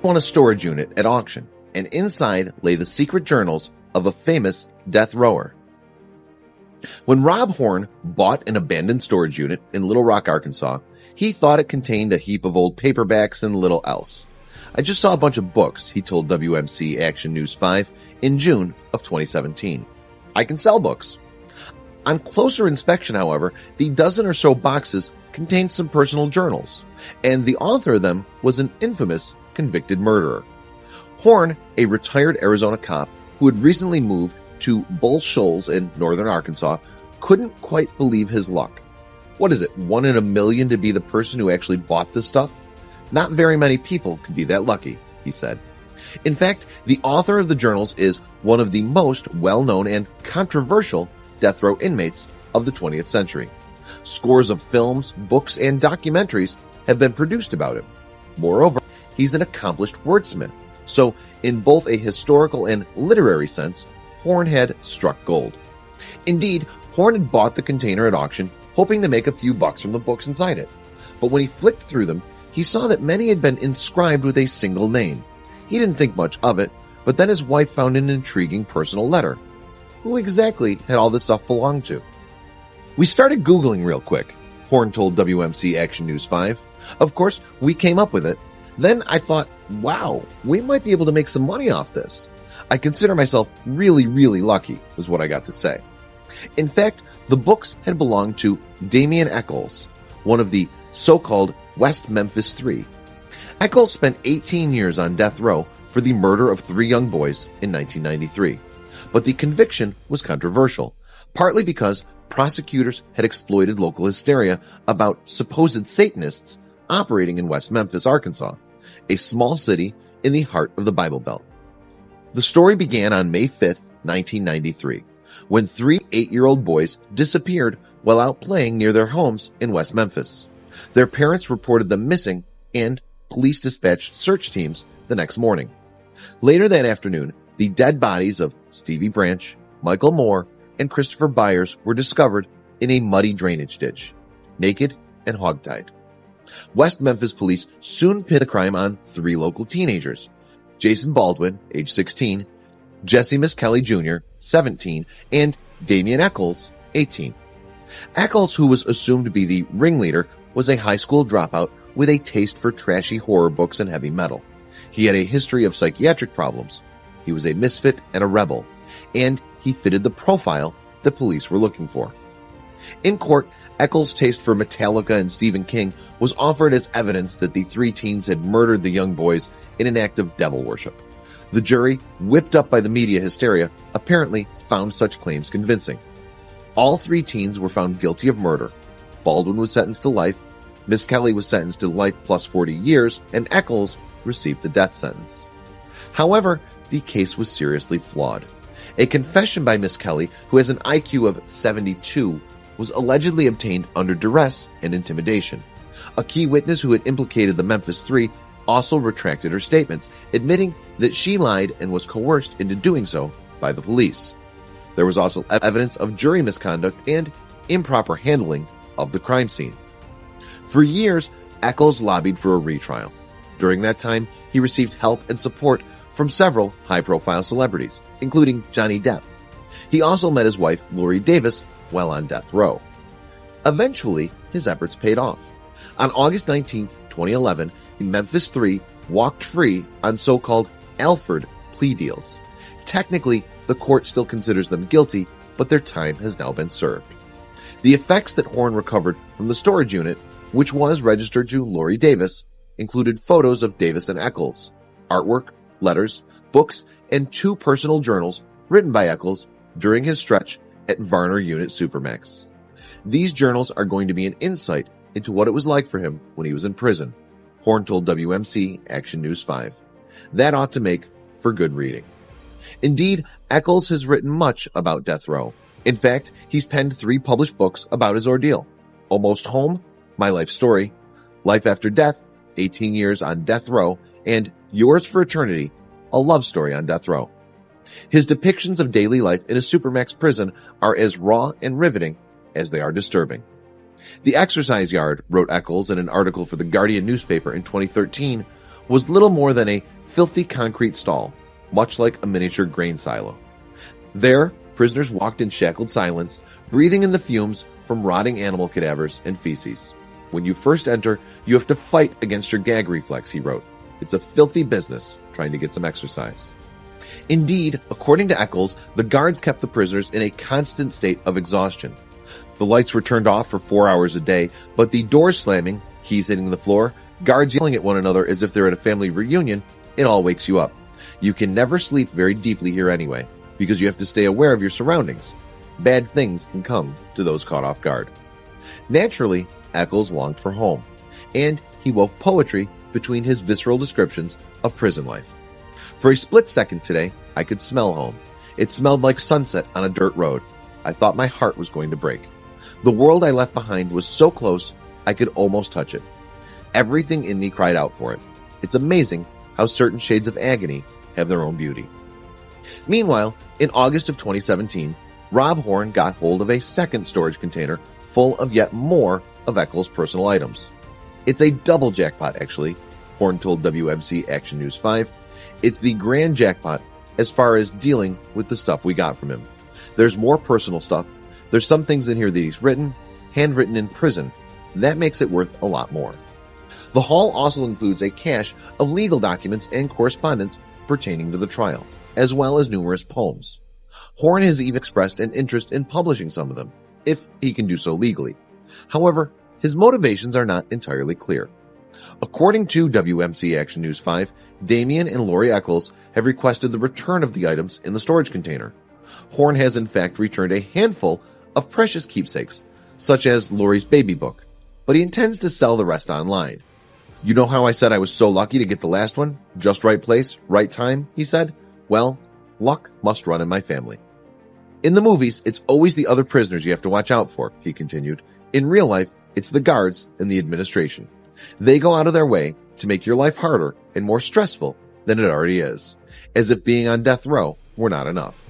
won a storage unit at auction, and inside lay the secret journals of a famous death rower. When Rob Horn bought an abandoned storage unit in Little Rock, Arkansas, he thought it contained a heap of old paperbacks and little else. I just saw a bunch of books, he told WMC Action News 5 in June of 2017. I can sell books. On closer inspection, however, the dozen or so boxes contained some personal journals, and the author of them was an infamous convicted murderer. Horn, a retired Arizona cop who had recently moved to Bull Shoals in northern Arkansas, couldn't quite believe his luck. What is it, 1 in a million to be the person who actually bought this stuff? Not very many people could be that lucky, he said. In fact, the author of the journals is one of the most well-known and controversial death row inmates of the 20th century. Scores of films, books, and documentaries have been produced about him. Moreover, he's an accomplished wordsmith, so in both a historical and literary sense, Horn had struck gold. Indeed, Horn had bought the container at auction, hoping to make a few bucks from the books inside it. But when he flicked through them, he saw that many had been inscribed with a single name. He didn't think much of it, but then his wife found an intriguing personal letter. Who exactly had all this stuff belonged to? We started Googling real quick, Horn told WMC Action News 5. Of course, we came up with it. Then I thought, wow, we might be able to make some money off this. I consider myself really, really lucky, is what I got to say. In fact, the books had belonged to Damien Echols, one of the so-called West Memphis Three. Echols spent 18 years on death row for the murder of 3 young boys in 1993. But the conviction was controversial, partly because prosecutors had exploited local hysteria about supposed Satanists operating in West Memphis, Arkansas, a small city in the heart of the Bible Belt. The story began on May 5th, 1993, when 3 8-year-old boys disappeared while out playing near their homes in West Memphis. Their parents reported them missing, and police dispatched search teams the next morning. Later that afternoon, the dead bodies of Stevie Branch, Michael Moore, and Christopher Byers were discovered in a muddy drainage ditch, naked and hogtied. West Memphis police soon pinned the crime on 3 local teenagers: Jason Baldwin, age 16, Jesse Miskelly Jr., 17, and Damien Echols, 18. Echols, who was assumed to be the ringleader, was a high school dropout with a taste for trashy horror books and heavy metal. He had a history of psychiatric problems. He was a misfit and a rebel, and he fitted the profile the police were looking for. In court, Echols' taste for Metallica and Stephen King was offered as evidence that the 3 teens had murdered the young boys in an act of devil worship. The jury, whipped up by the media hysteria, apparently found such claims convincing. All 3 teens were found guilty of murder. Baldwin was sentenced to life, Miskelly was sentenced to life plus 40 years, and Echols received the death sentence. However, the case was seriously flawed. A confession by Miskelly, who has an IQ of 72, was allegedly obtained under duress and intimidation. A key witness who had implicated the Memphis Three also retracted her statements, admitting that she lied and was coerced into doing so by the police. There was also evidence of jury misconduct and improper handling of the crime scene. For years, Echols lobbied for a retrial. During that time, he received help and support from several high-profile celebrities, including Johnny Depp. He also met his wife, Lori Davis, while on death row. Eventually, his efforts paid off. On August 19, 2011, the Memphis Three walked free on so-called Alford plea deals. Technically, the court still considers them guilty, but their time has now been served. The effects that Horn recovered from the storage unit, which was registered to Lori Davis, included photos of Davis and Echols, artwork, letters, books, and 2 personal journals written by Echols during his stretch at Varner Unit Supermax. These journals are going to be an insight into what it was like for him when he was in prison, Horn told WMC Action News 5. That ought to make for good reading. Indeed, Echols has written much about death row. In fact, he's penned 3 published books about his ordeal: Almost Home, My Life Story, Life After Death, 18 Years on Death Row, and Yours for Eternity, a love story on death row. His depictions of daily life in a Supermax prison are as raw and riveting as they are disturbing. The exercise yard, wrote Echols in an article for the Guardian newspaper in 2013, was little more than a filthy concrete stall, much like a miniature grain silo. There, prisoners walked in shackled silence, breathing in the fumes from rotting animal cadavers and feces. When you first enter, you have to fight against your gag reflex, he wrote. It's a filthy business trying to get some exercise. Indeed, according to Echols, the guards kept the prisoners in a constant state of exhaustion. The lights were turned off for 4 hours a day, but the doors slamming, keys hitting the floor, guards yelling at one another as if they're at a family reunion, it all wakes you up. You can never sleep very deeply here anyway, because you have to stay aware of your surroundings. Bad things can come to those caught off guard. Naturally, Echols longed for home, and he wove poetry between his visceral descriptions of prison life. For a split second today, I could smell home. It smelled like sunset on a dirt road. I thought my heart was going to break. The world I left behind was so close, I could almost touch it. Everything in me cried out for it. It's amazing how certain shades of agony have their own beauty. Meanwhile, in August of 2017, Rob Horn got hold of a second storage container full of yet more of Echols' personal items. It's a double jackpot, actually, Horn told WMC Action News 5. It's the grand jackpot as far as dealing with the stuff we got from him. There's more personal stuff. There's some things in here that he's written, handwritten in prison. That makes it worth a lot more. The haul also includes a cache of legal documents and correspondence pertaining to the trial, as well as numerous poems. Horn has even expressed an interest in publishing some of them, if he can do so legally. However, his motivations are not entirely clear. According to WMC Action News 5, Damien and Lori Echols have requested the return of the items in the storage container. Horn has in fact returned a handful of precious keepsakes, such as Lori's baby book, but he intends to sell the rest online. You know how I said I was so lucky to get the last one? Just right place, right time, he said. Well, luck must run in my family. In the movies, it's always the other prisoners you have to watch out for, he continued. In real life, it's the guards and the administration. They go out of their way to make your life harder and more stressful than it already is, as if being on death row were not enough.